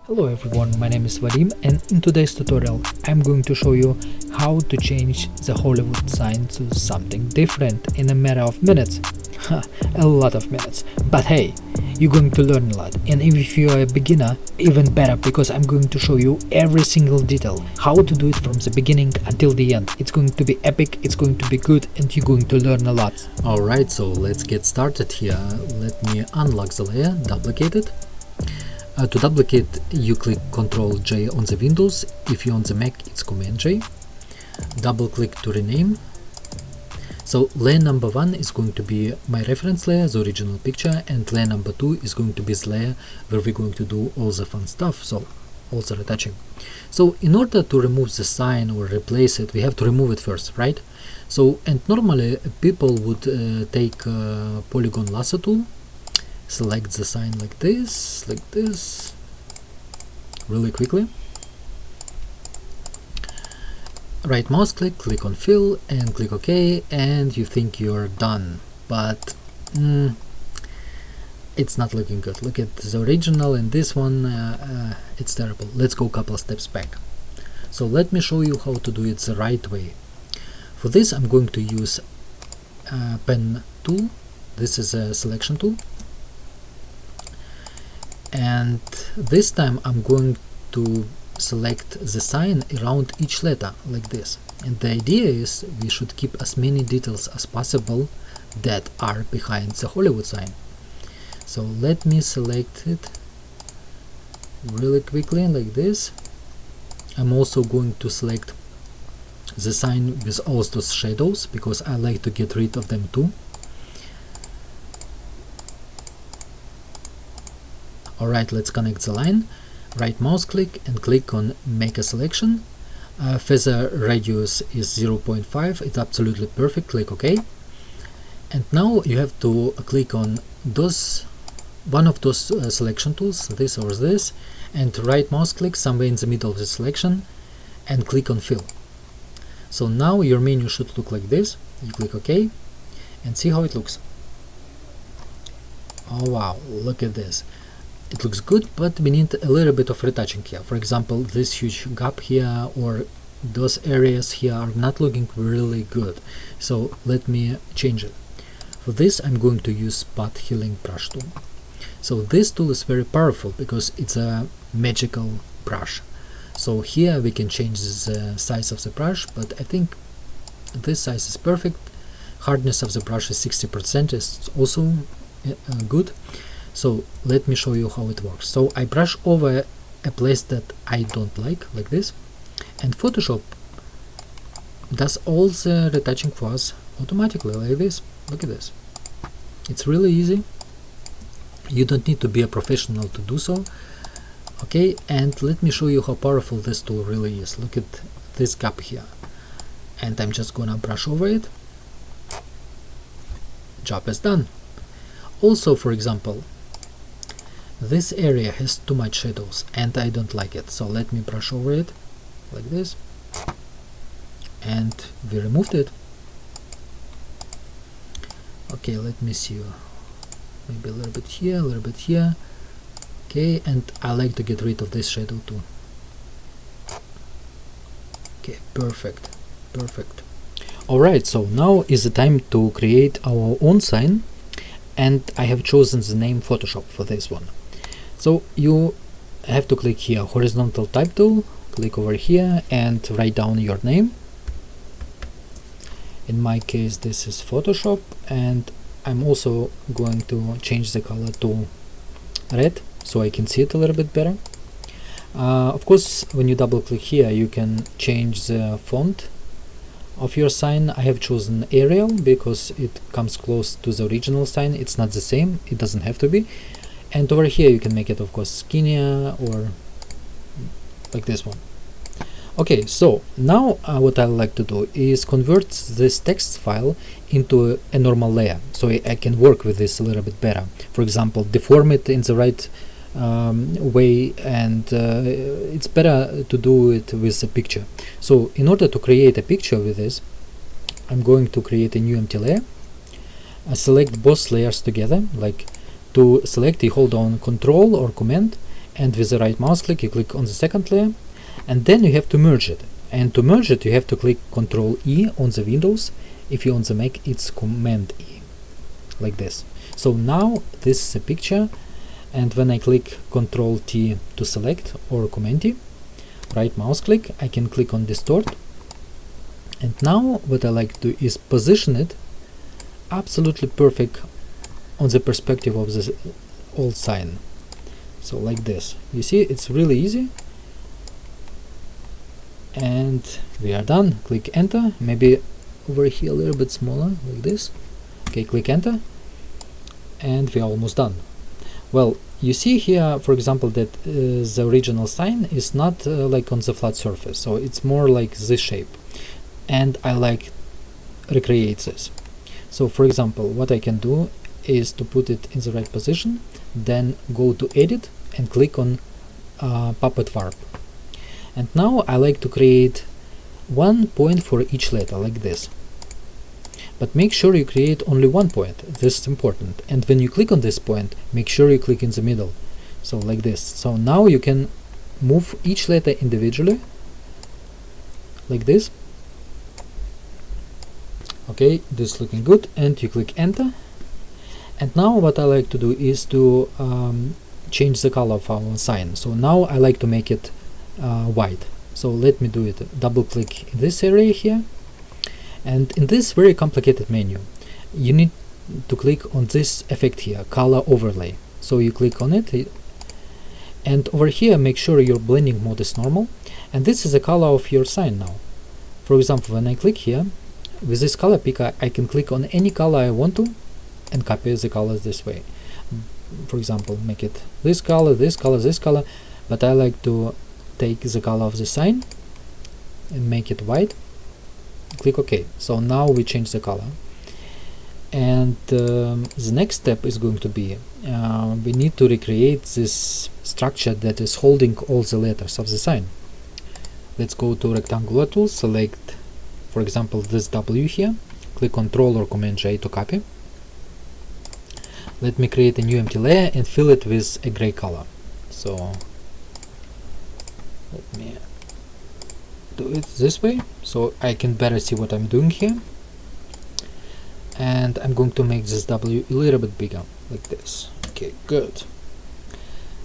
Hello everyone, my name is Vadim, and in today's tutorial I'm going to show you how to change the Hollywood sign to something different in a matter of minutes. A lot of minutes, but hey, you're going to learn a lot, and if you're a beginner, even better, because I'm going to show you every single detail, how to do it from the beginning until the end. It's going to be epic, it's going to be good, and you're going to learn a lot. Alright, so let's get started here. Let me unlock the layer, duplicate it. To duplicate, you click Ctrl J on the Windows. If you're on the Mac, it's Command J. Double click to rename. So layer number 1 is going to be my reference layer, the original picture, and layer number 2 is going to be the layer where we're going to do all the fun stuff, so all the retouching. So in order to remove the sign or replace it, we have to remove it first, right? So, and normally people would take polygon lasso tool, select the sign like this, really quickly. Right mouse click, click on fill and click OK, and you think you're done, but it's not looking good. Look at the original and this one, it's terrible. Let's go a couple of steps back. So let me show you how to do it the right way. For this I'm going to use pen tool. This is a selection tool. And this time I'm going to select the sign around each letter like this. And the idea is we should keep as many details as possible that are behind the Hollywood sign. So let me select it really quickly like this. I'm also going to select the sign with all those shadows because I like to get rid of them too. Alright, let's connect the line. Right mouse click and click on make a selection. Feather radius is 0.5, it's absolutely perfect, click OK. And now you have to click on one of those selection tools, this or this, and right mouse click somewhere in the middle of the selection and click on fill. So now your menu should look like this. You click OK and see how it looks. Oh wow, look at this. It looks good, but we need a little bit of retouching here. For example, this huge gap here or those areas here are not looking really good. So let me change it. For this I'm going to use spot healing brush tool. So this tool is very powerful because it's a magical brush. So here we can change the size of the brush, but I think this size is perfect. Hardness of the brush is 60%, is also good. So let me show you how it works. So I brush over a place that I don't like this, and Photoshop does all the retouching for us automatically like this. Look at this. It's really easy. You don't need to be a professional to do so. Okay, and let me show you how powerful this tool really is. Look at this gap here. And I'm just gonna brush over it. Job is done. Also, for example, this area has too much shadows and I don't like it, so let me brush over it like this, and we removed it. Okay, let me see, maybe a little bit here, a little bit here. Okay, and I like to get rid of this shadow too. Okay, perfect. Alright, so now is the time to create our own sign, and I have chosen the name Photoshop for this one. So you have to click here, horizontal type tool, click over here and write down your name. In my case this is Photoshop, and I'm also going to change the color to red so I can see it a little bit better. Of course, when you double click here you can change the font of your sign. I have chosen Arial because it comes close to the original sign. It's not the same, it doesn't have to be. And over here you can make it of course skinnier or like this one. Okay, so now what I like to do is convert this text file into a normal layer, so I can work with this a little bit better. For example, deform it in the right way, and it's better to do it with a picture. So in order to create a picture with this, I'm going to create a new empty layer. I select both layers together, like To select, you hold on Control or Command and with the right mouse click you click on the second layer, and then you have to merge it. And to merge it you have to click Ctrl E on the Windows. If you're on the Mac, it's Command E, like this. So now this is a picture, and when I click Ctrl T to select or Command T, right mouse click, I can click on distort. And now what I like to do is position it absolutely perfect on the perspective of the old sign. So like this. You see, it's really easy. And we are done. Click enter. Maybe over here a little bit smaller, like this. Okay, click enter. And we are almost done. Well, you see here, for example, that the original sign is not like on the flat surface, so it's more like this shape. And I like recreate this. So for example, what I can do is to put it in the right position, then go to edit and click on puppet warp. And now I like to create 1 point for each letter, like this. But make sure you create only 1 point. This is important. And when you click on this point, make sure you click in the middle. So like this. So now you can move each letter individually, like this. Okay, this is looking good, and you click enter. And now what I like to do is to change the color of our sign. So now I like to make it white. So let me do it. Double click in this area here, and in this very complicated menu you need to click on this effect here, color overlay. So you click on it, and over here make sure your blending mode is normal, and this is the color of your sign now. For example, when I click here with this color picker, I can click on any color I want to and copy the colors this way. For example, make it this color, this color, this color, but I like to take the color of the sign and make it white. Click OK. So now we change the color, and the next step is going to be we need to recreate this structure that is holding all the letters of the sign. Let's go to rectangular tool, select for example this W here, click Ctrl or Command J to copy. Let me create a new empty layer and fill it with a gray color. So let me do it this way so I can better see what I'm doing here. And I'm going to make this W a little bit bigger, like this. Okay, good.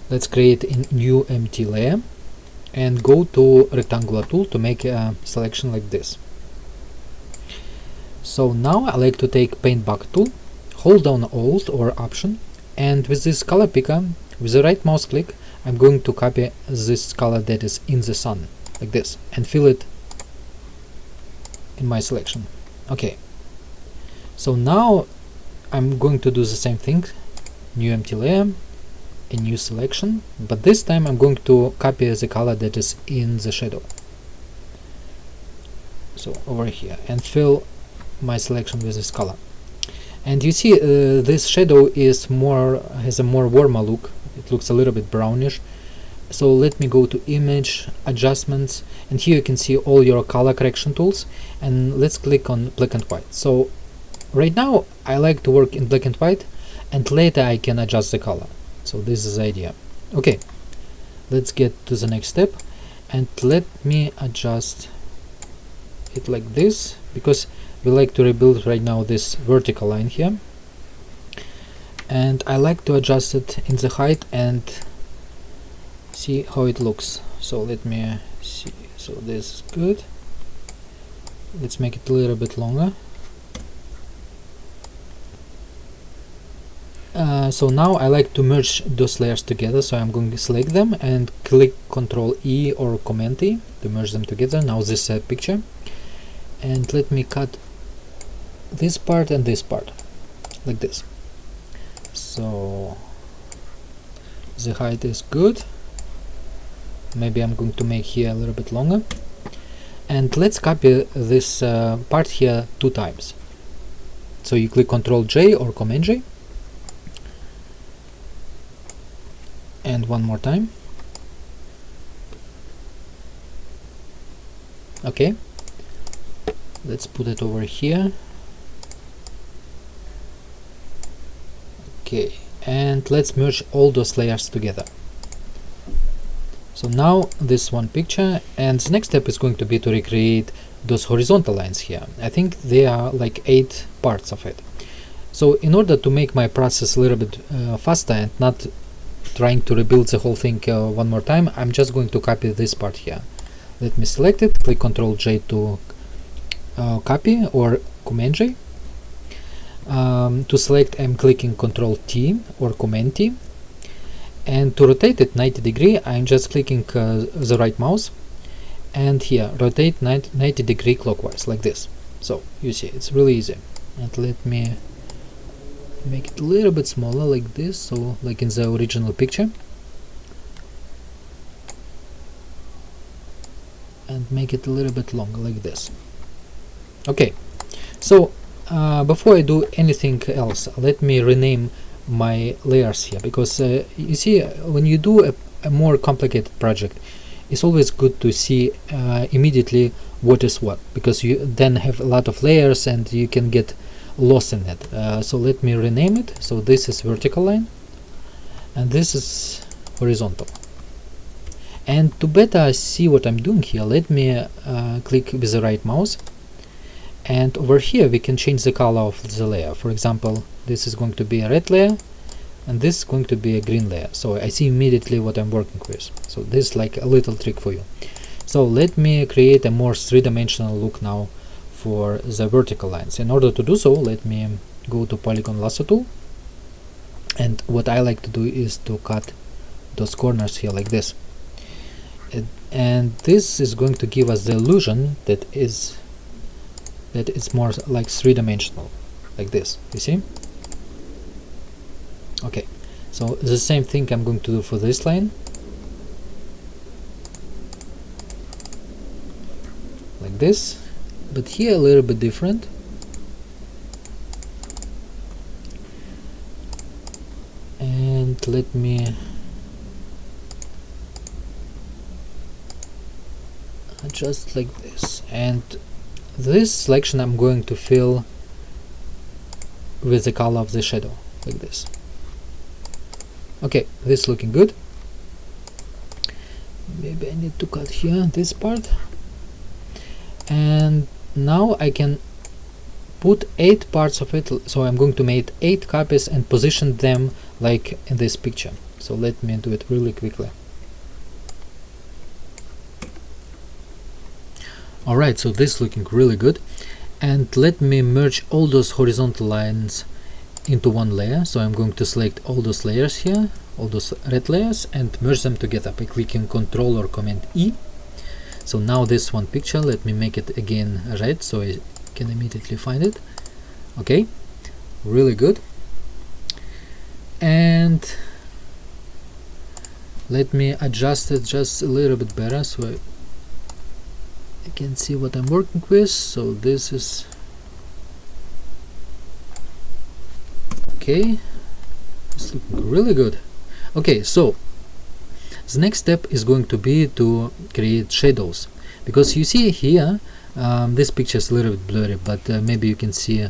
Let's create a new empty layer and go to rectangular tool to make a selection like this. So now I like to take paint bucket tool, hold down Alt or Option, and with this color picker, with the right mouse click, I'm going to copy this color that is in the sun, like this, and fill it in my selection. Okay. So now I'm going to do the same thing, new empty layer, a new selection, but this time I'm going to copy the color that is in the shadow. So over here, and fill my selection with this color. And you see this shadow is has a more warmer look. It looks a little bit brownish. So let me go to image, adjustments, and here you can see all your color correction tools, and let's click on black and white. So right now I like to work in black and white, and later I can adjust the color. So this is the idea. Okay, let's get to the next step, and let me adjust it like this, because we like to rebuild right now this vertical line here, and I like to adjust it in the height and see how it looks. So let me see. So this is good. Let's make it a little bit longer. So now I like to merge those layers together, so I'm going to select them and click Ctrl E or Command E to merge them together. Now this is a picture, and let me cut this part and this part like this. So the height is good. Maybe I'm going to make here a little bit longer, and let's copy this part here 2 times. So you click Ctrl J or Command J, and 1 more time. Okay, let's put it over here. Okay, and let's merge all those layers together. So now this one picture, and the next step is going to be to recreate those horizontal lines here. I think there are like 8 parts of it. So in order to make my process a little bit faster and not trying to rebuild the whole thing one more time, I'm just going to copy this part here. Let me select it, click Ctrl J to copy, or Command J. To select, I'm clicking Ctrl T or Command T. And to rotate it 90 degree, I'm just clicking the right mouse, and here rotate 90 degree clockwise, like this. So you see, it's really easy. And let me make it a little bit smaller, like this, so like in the original picture, and make it a little bit longer, like this. Okay, so before I do anything else, let me rename my layers here, because you see, when you do a more complicated project, it's always good to see immediately what is what, because you then have a lot of layers and you can get lost in it. So let me rename it. So this is vertical line and this is horizontal. And to better see what I'm doing here, let me click with the right mouse, and over here we can change the color of the layer. For example, this is going to be a red layer and this is going to be a green layer, so I see immediately what I'm working with. So this is like a little trick for you. So let me create a more three-dimensional look now for the vertical lines. In order to do so, let me go to Polygon Lasso tool, and what I like to do is to cut those corners here like this, and this is going to give us the illusion that it's more like three-dimensional, like this, you see. Okay, so the same thing I'm going to do for this line, like this, but here a little bit different. And let me adjust like this, and this selection I'm going to fill with the color of the shadow, like this. Okay, this is looking good. Maybe I need to cut here this part, and now I can put 8 parts of it. So I'm going to make 8 copies and position them like in this picture. So let me do it really quickly. Alright, so this is looking really good, and let me merge all those horizontal lines into one layer. So I'm going to select all those layers here, all those red layers, and merge them together by clicking Ctrl or Command E. So now this one picture, let me make it again red so I can immediately find it. Okay, really good. And let me adjust it just a little bit better so I can see what I'm working with. So this is okay, it's looking really good. Okay, so the next step is going to be to create shadows, because you see here this picture is a little bit blurry, but maybe you can see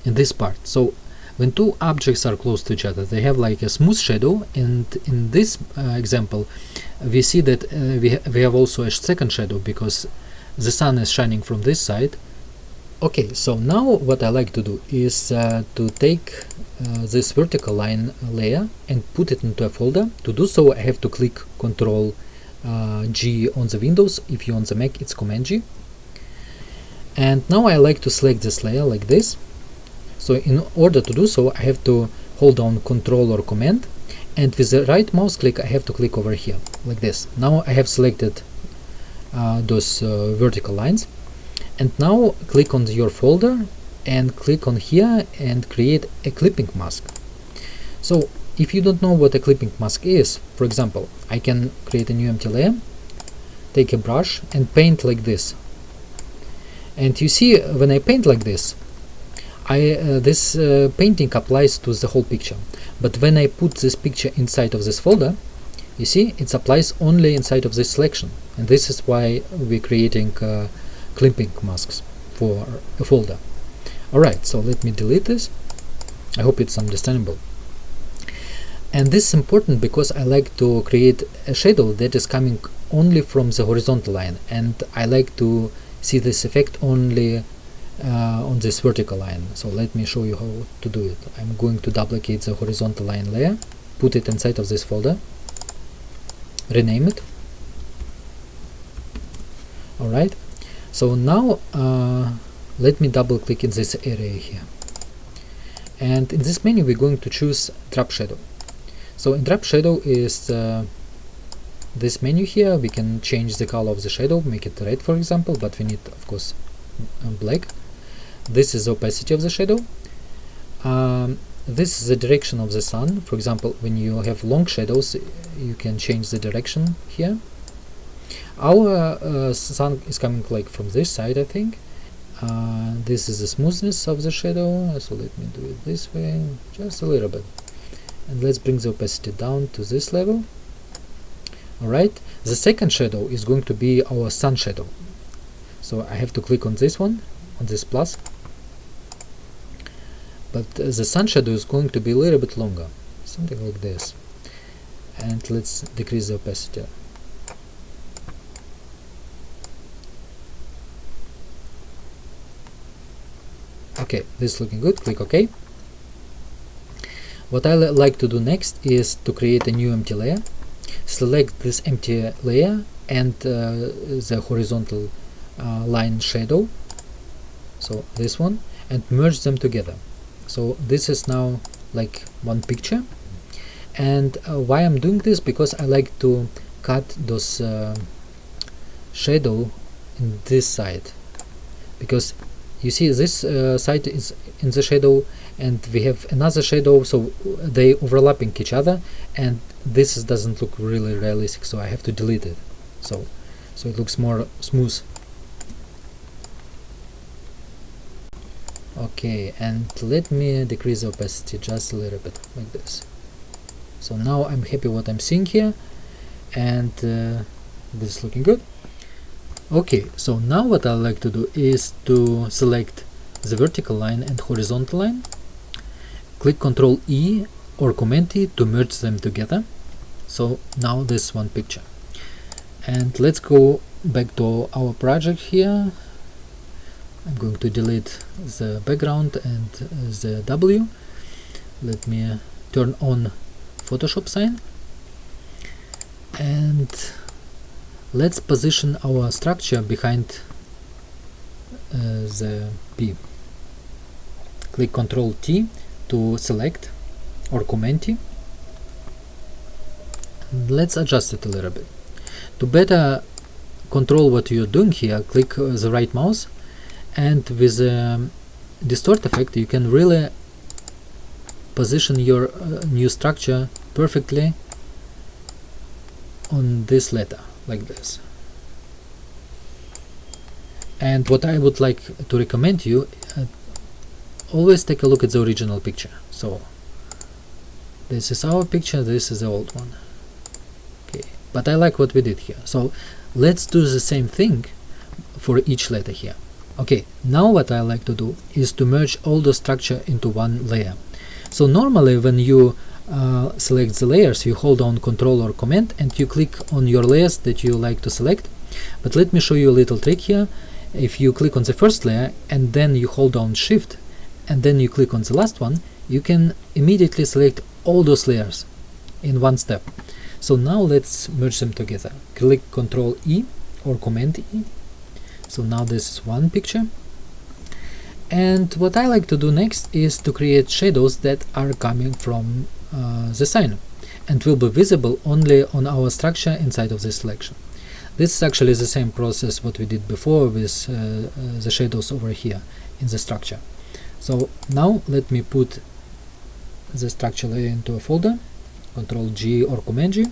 in this part. So when two objects are close to each other, they have like a smooth shadow, and in this example we see that we have also a second shadow because the sun is shining from this side. Okay, so now what I like to do is to take this vertical line layer and put it into a folder. To do so, I have to click Ctrl G on the Windows. If you're on the Mac, it's Command G. And now I like to select this layer like this. So in order to do so, I have to hold down Ctrl or Command, and with the right mouse click I have to click over here like this. Now I have selected those vertical lines, and now click on your folder and click on here and create a clipping mask. So if you don't know what a clipping mask is, for example, I can create a new empty layer, take a brush and paint like this. And you see, when I paint like this, this painting applies to the whole picture. But when I put this picture inside of this folder, you see, it applies only inside of this selection. And this is why we're creating clipping masks for a folder. Alright, so let me delete this. I hope it's understandable. And this is important because I like to create a shadow that is coming only from the horizontal line, and I like to see this effect only on this vertical line. So let me show you how to do it. I'm going to duplicate the horizontal line layer, put it inside of this folder, rename it. Alright, so now let me double click in this area here, and in this menu we're going to choose drop shadow. So in drop shadow is this menu here. We can change the color of the shadow, make it red for example, but we need of course black. This is the opacity of the shadow. This is the direction of the sun. For example, when you have long shadows, you can change the direction here. Our sun is coming like from this side, I think. This is the smoothness of the shadow, so let me do it this way, just a little bit. And let's bring the opacity down to this level. Alright, the second shadow is going to be our sun shadow. So I have to click on this one, on this plus. But the sun shadow is going to be a little bit longer, something like this. And let's decrease the opacity. Okay, this is looking good. Click OK. What I like to do next is to create a new empty layer. Select this empty layer and the horizontal line shadow, so this one, and merge them together. So this is now like one picture. And why I'm doing this? Because I like to cut those shadow in this side, because you see this side is in the shadow and we have another shadow, so they overlapping each other, and this doesn't look really realistic, so I have to delete it, so it looks more smooth. Okay, and let me decrease the opacity just a little bit, like this. So now I'm happy what I'm seeing here, and this is looking good. Okay, so now what I like to do is to select the vertical line and horizontal line, click Ctrl E or Command E to merge them together. So now this one picture. And let's go back to our project here. I'm going to delete the background and the W. Let me turn on Photoshop sign, and let's position our structure behind the P. Click Ctrl T to select, or Command T. Let's adjust it a little bit. To better control what you're doing here, click the right mouse, and with the distort effect you can really position your new structure perfectly on this letter, like this. And what I would like to recommend you, always take a look at the original picture. So this is our picture, this is the old one. Okay, but I like what we did here, so let's do the same thing for each letter here. Okay, now what I like to do is to merge all the structure into one layer. So normally when you select the layers, you hold down Ctrl or Command and you click on your layers that you like to select. But let me show you a little trick here. If you click on the first layer and then you hold down Shift and then you click on the last one, you can immediately select all those layers in one step. So now let's merge them together. Click Ctrl E or Command E. So now this is one picture. And what I like to do next is to create shadows that are coming from the sign and will be visible only on our structure inside of this selection. This is actually the same process what we did before with the shadows over here in the structure. So now let me put the structure layer into a folder. Ctrl G or Command G.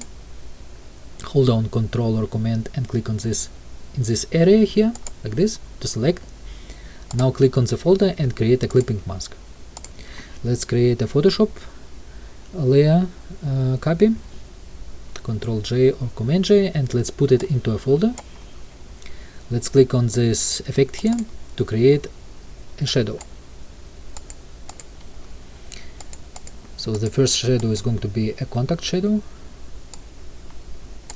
Hold down Ctrl or Command and click on this in this area here, like this, to select. Now click on the folder and create a clipping mask. Let's create a Photoshop layer copy. Ctrl J or Command J, and let's put it into a folder. Let's click on this effect here to create a shadow. So the first shadow is going to be a contact shadow,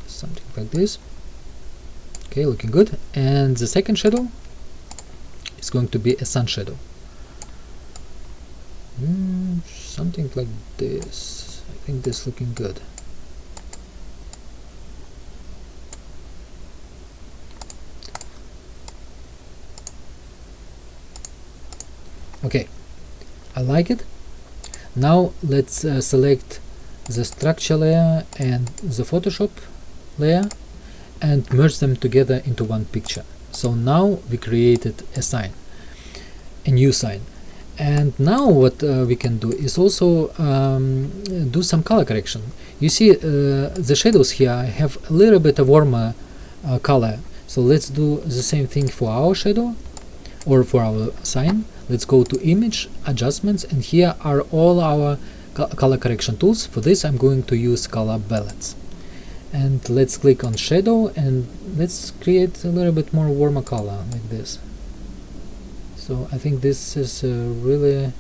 something like this. Okay, looking good. And the second shadow is going to be a sun shadow, something like this. I think this is looking good. Okay, I like it. Now let's select the structure layer and the Photoshop layer and merge them together into one picture. So now we created a sign, a new sign. And now what we can do is also do some color correction. You see the shadows here have a little bit of warmer color. So let's do the same thing for our shadow or for our sign. Let's go to Image, Adjustments, and here are all our color correction tools. For this I'm going to use color balance. And let's click on Shadow and let's create a little bit more warmer color like this. So I think this is really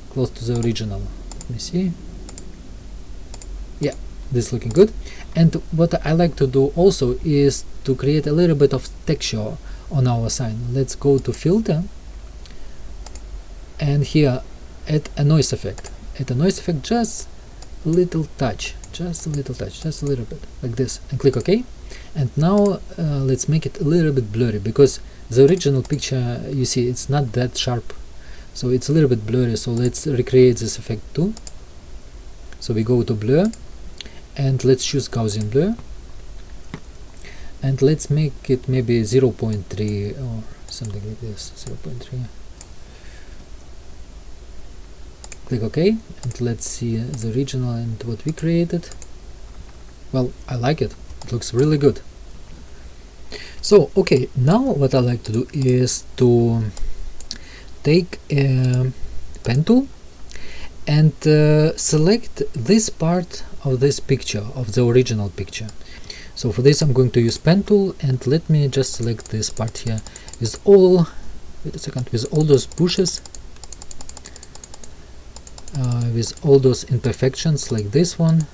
close to the original. Let me see. Yeah, this is looking good. And what I like to do also is to create a little bit of texture on our sign. Let's go to Filter, and here add a noise effect. Add a noise effect, just a little touch, just a little bit, like this, and click OK. And now let's make it a little bit blurry, because the original picture, you see, it's not that sharp, so it's a little bit blurry. So let's recreate this effect too. So we go to Blur, and let's choose Gaussian blur, and let's make it maybe 0.3 or something like this, 0.3. Click OK, and let's see the original and what we created. Well, I like it. It looks really good. So, okay, now what I like to do is to take a pen tool and select this part of this picture, of the original picture. So for this I'm going to use pen tool, and let me just select this part here with all, wait a second, with all those bushes, with all those imperfections like this one.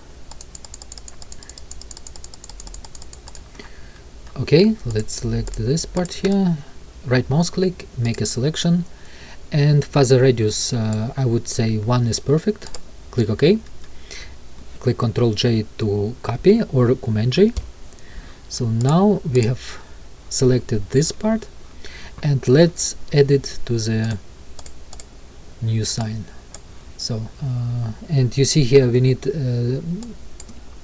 Okay, let's select this part here, right mouse click, make a selection, and fuzzy radius I would say 1 is perfect. Click OK. Click Ctrl J to copy, or Command J. So now we have selected this part, and let's add it to the new sign. So and you see here we need a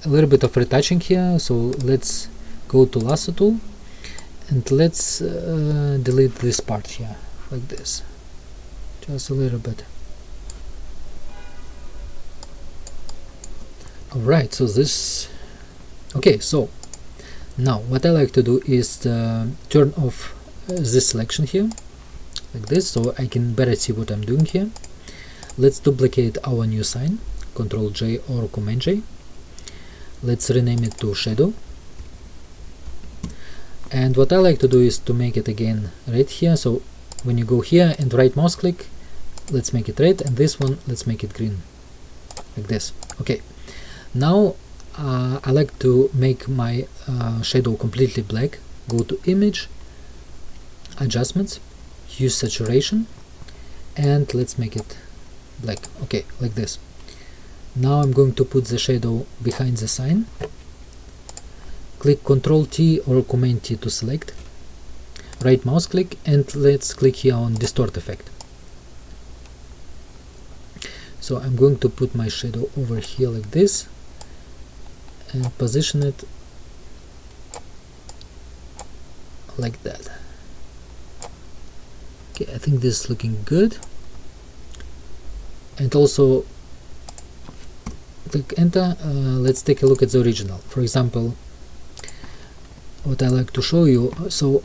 little bit of retouching here, so let's go to lasso tool and let's delete this part here like this, just a little bit. Alright, so this, okay, so now what I like to do is turn off this selection here like this, so I can better see what I'm doing here. Let's duplicate our new sign, Ctrl J or Command J. Let's rename it to Shadow. And what I like to do is to make it again red here. So when you go here and right mouse click, let's make it red, and this one let's make it green like this. Okay, now I like to make my shadow completely black. Go to Image, Adjustments, use Saturation, and let's make it black. Okay, like this. Now I'm going to put the shadow behind the sign. Click Ctrl T or Command T to select, right mouse click, and let's click here on Distort effect. So I'm going to put my shadow over here like this and position it like that. Okay, I think this is looking good. And also click enter. Let's take a look at the original. For example, what I like to show you, so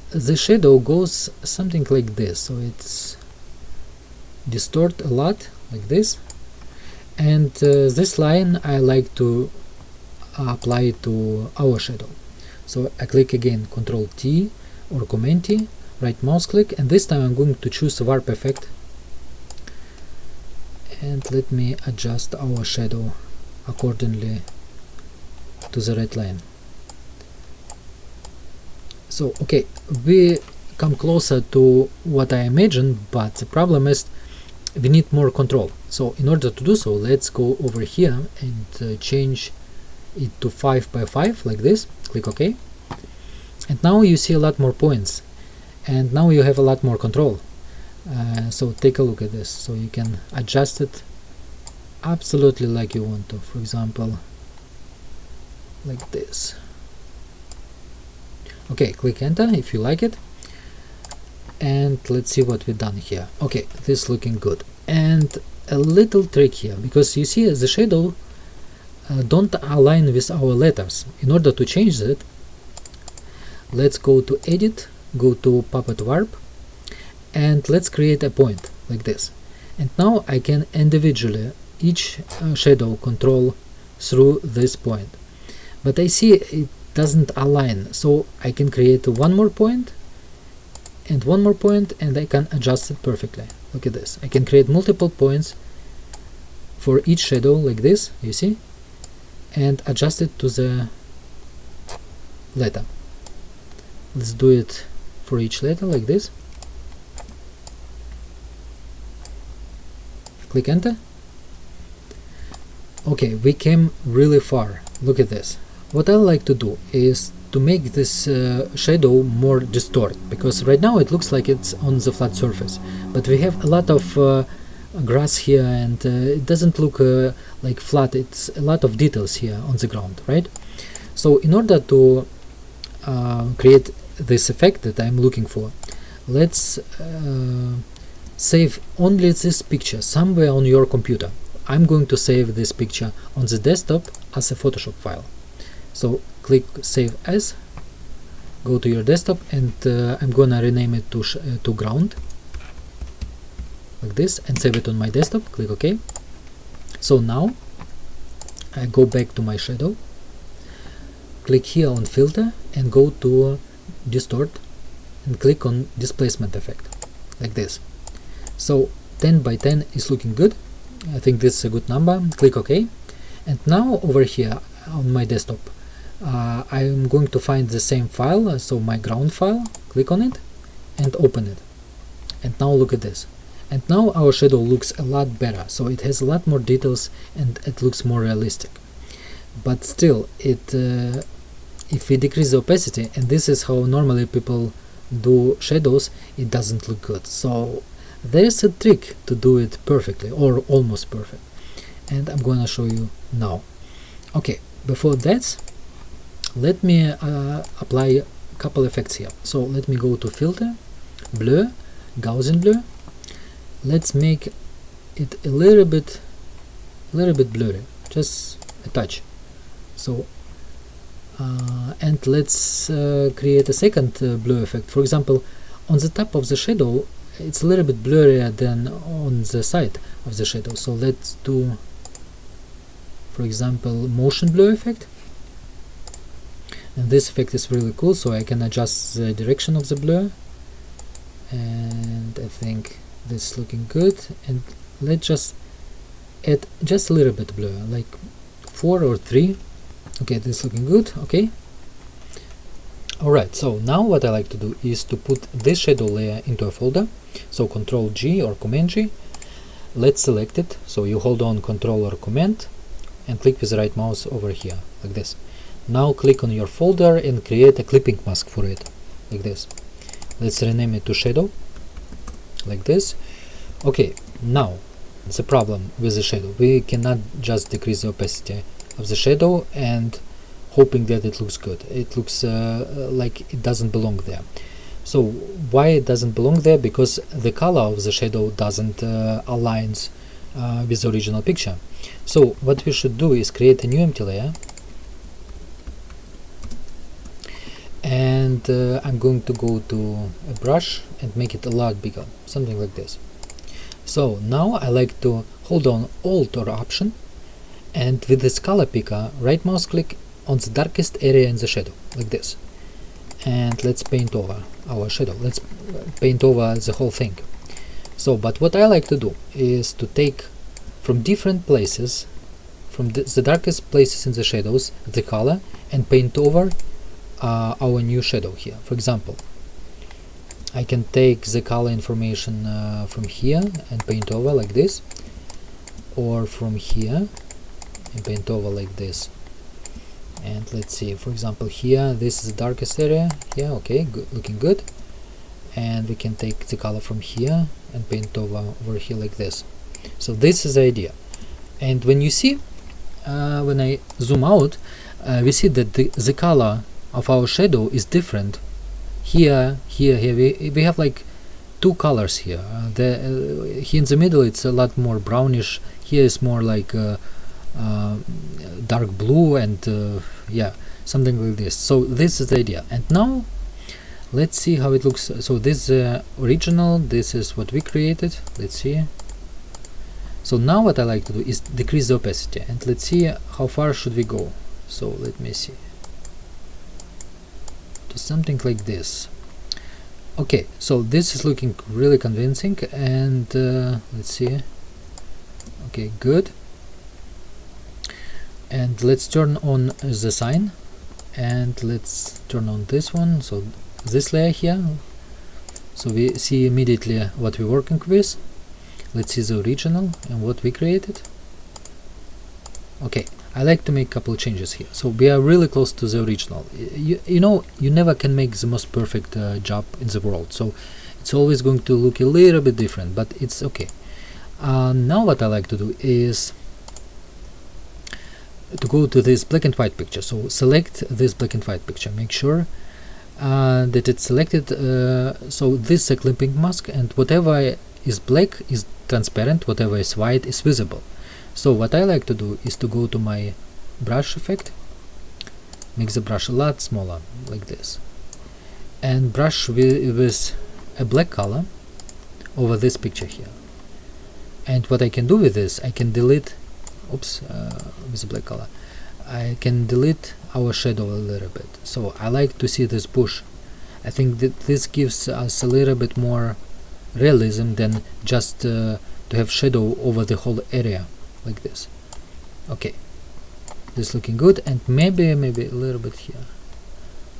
the shadow goes something like this, so it's distort a lot like this, and this line I like to apply to our shadow. So I click again Ctrl T or Command T, right mouse click, and this time I'm going to choose Warp effect, and let me adjust our shadow accordingly to the red line. So okay, we come closer to what I imagined, but the problem is we need more control. So in order to do so, let's go over here and change it to 5 by 5 like this. Click OK, and now you see a lot more points, and now you have a lot more control. So take a look at this. So you can adjust it absolutely like you want to. For example, like this. Okay, click enter if you like it, and let's see what we've done here. Okay, this is looking good. And a little trick here, because you see the shadow don't align with our letters. In order to change that, let's go to edit, go to puppet warp, and let's create a point like this. And now I can individually each shadow control through this point, but I see it doesn't align, so I can create one more point and one more point, and I can adjust it perfectly. Look at this. I can create multiple points for each shadow like this, you see, and adjust it to the letter. Let's do it for each letter like this. Click enter. Okay, we came really far. Look at this. What I like to do is to make this shadow more distort, because right now it looks like it's on the flat surface, but we have a lot of grass here, and it doesn't look like flat. It's a lot of details here on the ground, right? So in order to create this effect that I'm looking for, let's save only this picture somewhere on your computer. I'm going to save this picture on the desktop as a Photoshop file. So click Save As, go to your desktop, and I'm gonna rename it to ground, like this, and save it on my desktop. Click OK. So now I go back to my shadow, click here on Filter, and go to Distort, and click on Displacement Effect, like this. So 10 by 10 is looking good. I think this is a good number. Click OK. And now over here on my desktop, I'm going to find the same file, so my ground file. Click on it and open it. And now look at this. And now our shadow looks a lot better. So it has a lot more details and it looks more realistic. But still, if we decrease the opacity, and this is how normally people do shadows, it doesn't look good. So there's a trick to do it perfectly, or almost perfect, and I'm going to show you now. Okay, before that, let me apply a couple effects here. So let me go to Filter, Blur, Gaussian Blur. Let's make it a little bit blurry, just a touch. So and let's create a second blur effect. For example, on the top of the shadow, it's a little bit blurrier than on the side of the shadow. So let's do, for example, motion blur effect. And this effect is really cool, so I can adjust the direction of the blur. And I think this is looking good. And let's just add just a little bit blur, like 4 or 3. Okay, this is looking good. Okay. Alright, so now what I like to do is to put this shadow layer into a folder. So Ctrl G or Command G. Let's select it. So you hold on Ctrl or Command and click with the right mouse over here, like this. Now click on your folder and create a clipping mask for it, like this. Let's rename it to shadow, like this. Okay, now the problem with the shadow. We cannot just decrease the opacity of the shadow and hoping that it looks good. It looks like it doesn't belong there. So why it doesn't belong there? Because the color of the shadow doesn't align with the original picture. So what we should do is create a new empty layer, and I'm going to go to a brush and make it a lot bigger, something like this. So now I like to hold on Alt or Option, and with this color picker, right mouse click on the darkest area in the shadow, like this. And let's paint over our shadow. Let's paint over the whole thing. So, but what I like to do is to take from different places, from the darkest places in the shadows, the color, and paint over our new shadow here. For example, I can take the color information from here and paint over like this, or from here and paint over like this. And let's see, for example, here this is the darkest area. Yeah, okay, good, looking good. And we can take the color from here and paint over here like this. So this is the idea. And when you see, when I zoom out, we see that the color of our shadow is different. Here we have like two colors here. Here in the middle it's a lot more brownish. Here is more like dark blue, and yeah, something like this. So this is the idea. And now let's see how it looks. So this is original, this is what we created. Let's see. So now what I like to do is decrease the opacity, and let's see how far should we go. So let me see, to something like this. Okay, so this is looking really convincing, and let's see. Okay, good. And let's turn on the sign, and let's turn on this one, so this layer here, so we see immediately what we're working with. Let's see the original and what we created. Okay, I like to make a couple changes here. So we are really close to the original. You know, you never can make the most perfect job in the world, so it's always going to look a little bit different, but it's okay. Now what I like to do is to go to this black and white picture. So select this black and white picture, make sure that it's selected. So this is a clipping mask, and whatever is black is transparent, whatever is white is visible. So what I like to do is to go to my brush effect, make the brush a lot smaller like this, and brush with a black color over this picture here. And what I can do with this, I can delete, oops, with the black color, I can delete our shadow a little bit. So I like to see this bush. I think that this gives us a little bit more realism than just to have shadow over the whole area like this. Okay, this is looking good, and maybe a little bit here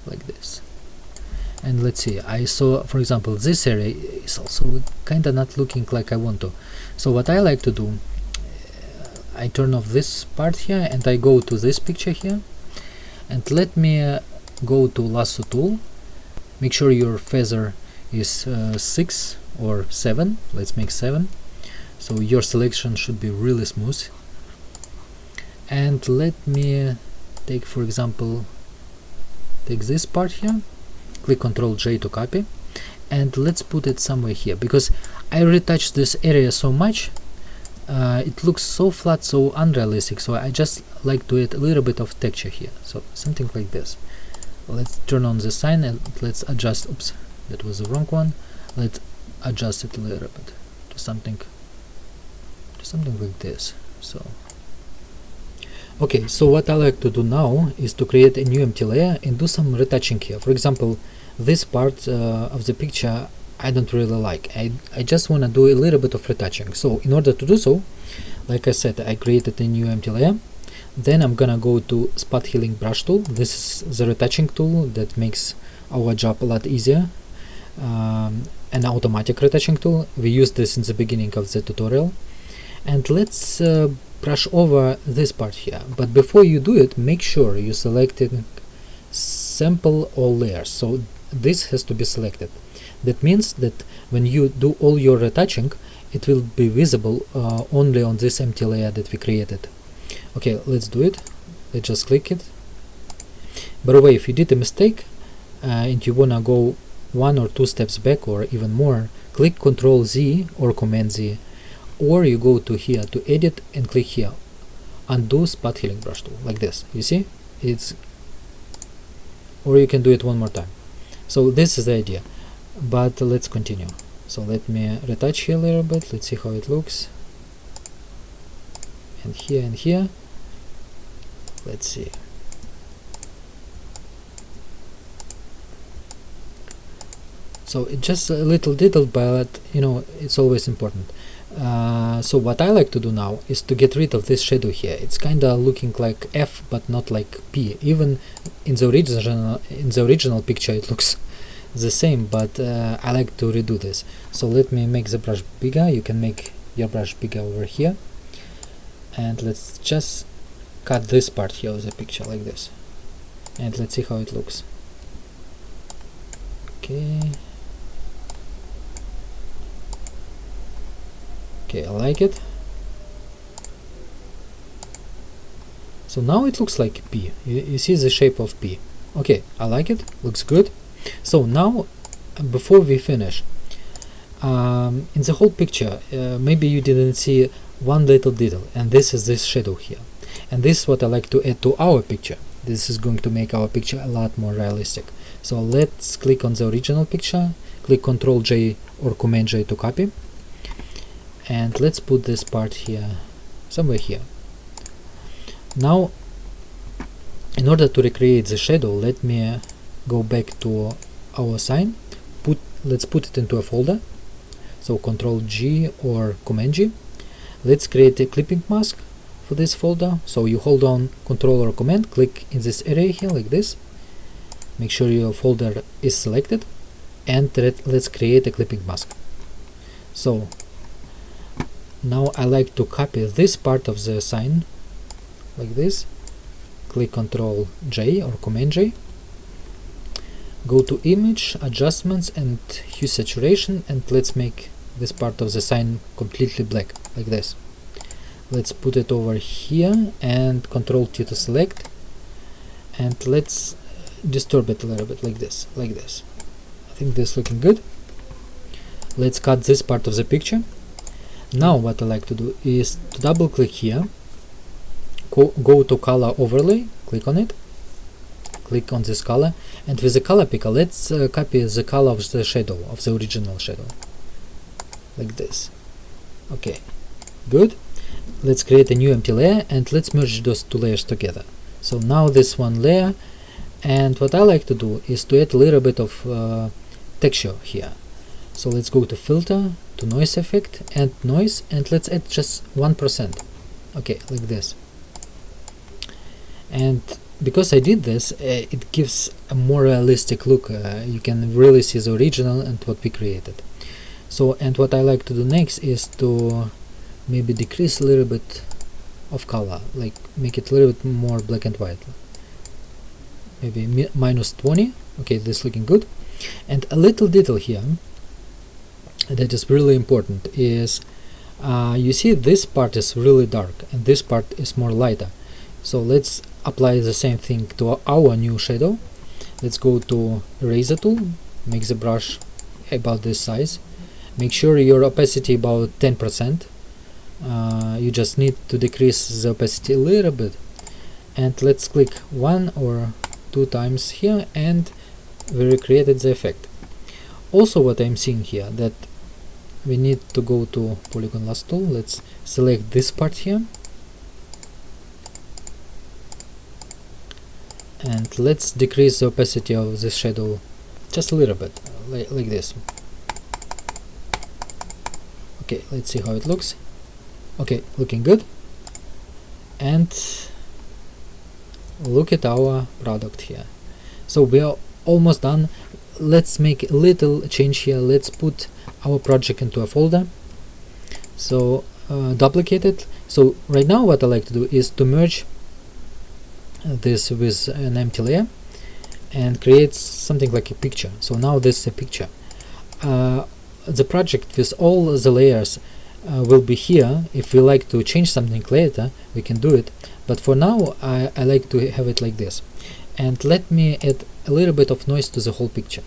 like this. And let's see, I saw, for example, this area is also kinda not looking like I want to. So what I like to do, I turn off this part here and I go to this picture here, and let me go to lasso tool. Make sure your feather is 6 or 7. Let's make 7. So your selection should be really smooth. And let me take, for example, take this part here, click Ctrl J to copy, and let's put it somewhere here, because I retouched this area so much. It looks so flat, so unrealistic, so I just like to add a little bit of texture here, so something like this. Let's turn on the sign and let's adjust, oops, that was the wrong one. Let's adjust it a little bit to something like this. So okay, so what I like to do now is to create a new empty layer and do some retouching here. For example, this part of the picture I don't really like. I just want to do a little bit of retouching. So in order to do so, like I said, I created a new empty layer. Then I'm gonna go to spot healing brush tool. This is the retouching tool that makes our job a lot easier. An automatic retouching tool. We used this in the beginning of the tutorial. And let's brush over this part here. But before you do it, make sure you selected sample all layers. So this has to be selected. That means that when you do all your retouching, it will be visible only on this empty layer that we created. Okay, let's do it. Let's just click it. By the way, if you did a mistake and you wanna go 1 or 2 steps back or even more, click Ctrl Z or Command Z, or you go to here to edit and click here, undo spot healing brush tool, like this. You see, it's, or you can do it one more time. So this is the idea, but let's continue. So let me retouch here a little bit. Let's see how it looks. And here and here. Let's see. So it's just a little detail, but you know, it's always important. So what I like to do now is to get rid of this shadow here. It's kinda looking like F but not like P. Even in the original picture it looks the same, but I like to redo this. So let me make the brush bigger. You can make your brush bigger over here, and let's just cut this part here of the picture like this, and let's see how it looks. Okay, I like it. So now it looks like P. You see the shape of P. Okay, I like it, looks good. So now, before we finish, in the whole picture, maybe you didn't see one little detail, and this is this shadow here. And this is what I like to add to our picture. This is going to make our picture a lot more realistic. So let's click on the original picture, click Ctrl J or Command J to copy, and let's put this part here, somewhere here. Now, in order to recreate the shadow, let me go back to our sign. Let's put it into a folder. So Ctrl G or Command G. Let's create a clipping mask for this folder. So you hold on Ctrl or Command, click in this area here like this. Make sure your folder is selected, and let's create a clipping mask. So now I like to copy this part of the sign like this. Click Ctrl J or Command J. Go to Image, Adjustments and Hue Saturation, and let's make this part of the sign completely black, like this. Let's put it over here and Ctrl T to select, and let's distort it a little bit like this, I think this is looking good. Let's cut this part of the picture. Now what I like to do is to double click here, go to Color Overlay, click on it, click on this color, and with the color picker let's copy the color of the shadow, of the original shadow, like this. Okay, good. Let's create a new empty layer and let's merge those two layers together. So now this one layer, and what I like to do is to add a little bit of texture here. So let's go to Filter, to Noise Effect and Noise, and let's add just 1%. Okay, like this. And because I did this, it gives a more realistic look. You can really see the original and what we created. So, and what I like to do next is to maybe decrease a little bit of color, like make it a little bit more black and white. Maybe -20. Okay, this is looking good. And a little detail here that is really important is you see this part is really dark and this part is more lighter. So let's apply the same thing to our new shadow. Let's go to Eraser tool, make the brush about this size. Make sure your opacity about 10%. You just need to decrease the opacity a little bit. And let's click 1 or 2 times here and we recreated the effect. Also what I'm seeing here, that we need to go to Polygon Last tool. Let's select this part here. And let's decrease the opacity of this shadow just a little bit, like this. Okay, let's see how it looks. Okay, looking good. And look at our product here. So we are almost done. Let's make a little change here. Let's put our project into a folder. So duplicate it. So right now what I like to do is to merge this with an empty layer and create something like a picture. So now this is a picture. The project with all the layers will be here. If we like to change something later, we can do it, but for now I like to have it like this. And let me add a little bit of noise to the whole picture.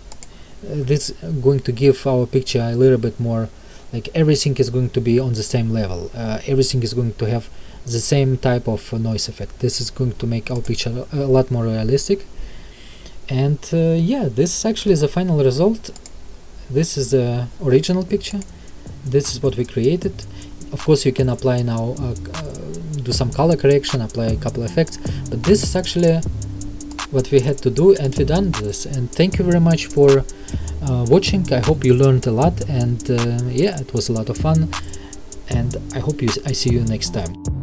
This is going to give our picture a little bit more, like everything is going to be on the same level, everything is going to have the same type of noise effect. This is going to make our picture a lot more realistic. And yeah, this is actually the final result. This is the original picture. This is what we created. Of course you can apply now, do some color correction, apply a couple effects, but this is actually what we had to do, and we done this. And thank you very much for watching. I hope you learned a lot, and yeah, it was a lot of fun. and I hope I see you next time.